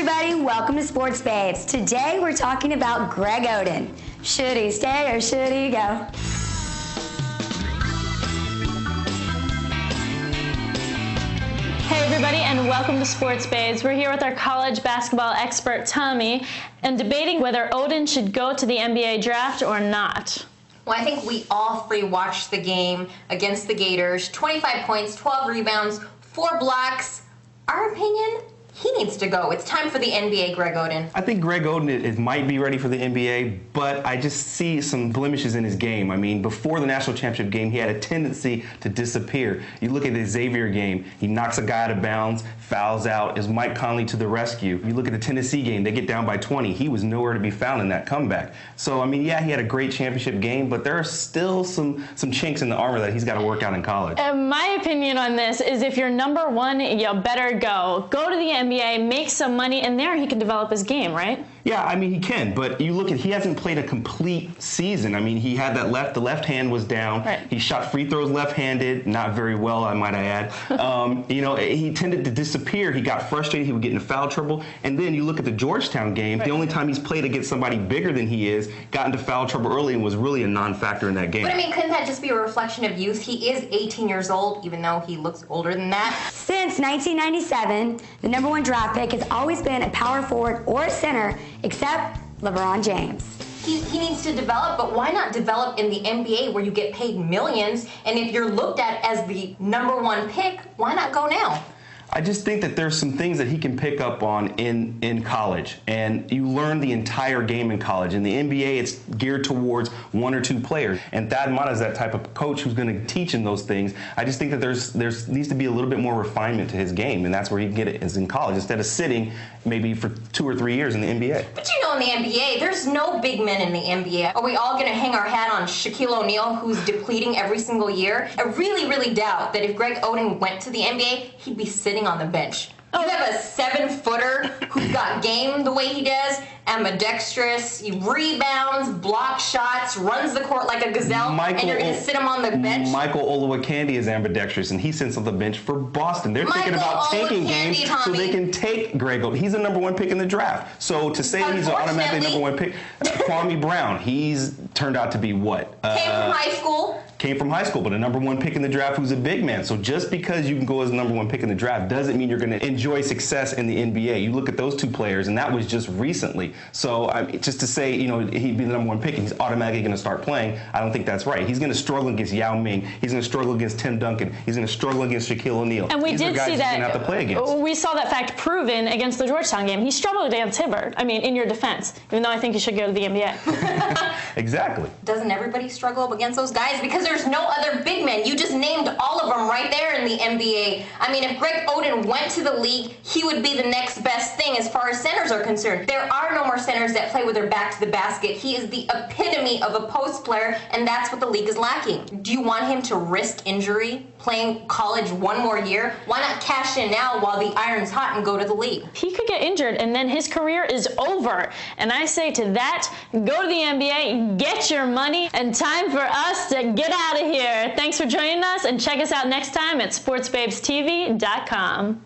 everybody, welcome to Sports Babes. Today we're talking about Greg Oden. Should he stay or should he go? Hey everybody, and welcome to Sports Babes. We're here with our college basketball expert Tommy and debating whether Oden should go to the NBA draft or not. Well, I think we all three watched the game against the Gators. 25 points, 12 rebounds, 4 blocks. Our opinion? He needs to go. It's time for the NBA, Greg Oden. I think Greg Oden might be ready for the NBA, but I just see some blemishes in his game. I mean, before the national championship game, he had a tendency to disappear. You look at the Xavier game, he knocks a guy out of bounds, fouls out, is Mike Conley to the rescue. You look at the Tennessee game, they get down by 20. He was nowhere to be found in that comeback. So, I mean, yeah, he had a great championship game, but there are still some chinks in the armor that he's got to work out in college. My opinion on this is if you're number one, you better go. Go to the NBA, make some money, and there he can develop his game, right? Yeah, I mean, he can, but you look at, he hasn't played a complete season. I mean, he had that the left hand was down. Right. He shot free throws left-handed, not very well, I might add. You know, he tended to disappear. He got frustrated. He would get into foul trouble. And then you look at the Georgetown game, the only time he's played against somebody bigger than he is, got into foul trouble early and was really a non-factor in that game. But I mean, couldn't that just be a reflection of youth? He is 18 years old, even though he looks older than that. Since 1997, the number one draft pick has always been a power forward or a center, except LeBron James. He needs to develop, but why not develop in the NBA where you get paid millions? And if you're looked at as the number one pick, why not go now? I just think that there's some things that he can pick up on in college, and you learn the entire game in college. In the NBA, it's geared towards 1 or 2 players, and Thad Matta is that type of coach who's going to teach him those things. I just think that there's needs to be a little bit more refinement to his game, and that's where he can get it, is in college, instead of sitting maybe for 2 or 3 years in the NBA. But you know, in the NBA, there's no big men in the NBA. Are we all going to hang our hat on Shaquille O'Neal, who's depleting every single year? I really, really doubt that if Greg Oden went to the NBA, he'd be sitting on the bench. You have a 7-footer who's got game the way he does, ambidextrous, he rebounds, blocks shots, runs the court like a gazelle, and you're going to sit him on the bench? Michael Olowokandi is ambidextrous, and he sits on the bench for Boston. They're thinking about taking games so they can take Greg Oden. He's the number 1 pick in the draft. So to say he's an automatically number 1 pick, Kwame Brown, he's turned out to be what? Came from high school. Came from high school, but a number 1 pick in the draft who's a big man. So just because you can go as a number 1 pick in the draft doesn't mean you're going to enjoy success in the NBA. You look at those 2 players, and that was just recently. So just to say, you know, he'd be the number 1 pick and he's automatically going to start playing, I don't think that's right. He's going to struggle against Yao Ming. He's going to struggle against Tim Duncan. He's going to struggle against Shaquille O'Neal. And we did see that. Have to play against. We saw that fact proven against the Georgetown game. He struggled against Hibbert. I mean, in your defense, even though I think he should go to the NBA. Exactly. Doesn't everybody struggle up against those guys? Because there's no other big men. You just named all of them right there in the NBA. I mean, if Greg Oden went to the league, he would be the next best thing as far as centers are concerned. There are no more centers that play with their back to the basket. He is the epitome of a post player, and that's what the league is lacking. Do you want him to risk injury playing college 1 more year? Why not cash in now while the iron's hot and go to the league? He could get injured, and then his career is over. And I say to that, go to the NBA, get your money, and time for us to get out of here. Thanks for joining us, and check us out next time at SportsBabesTV.com.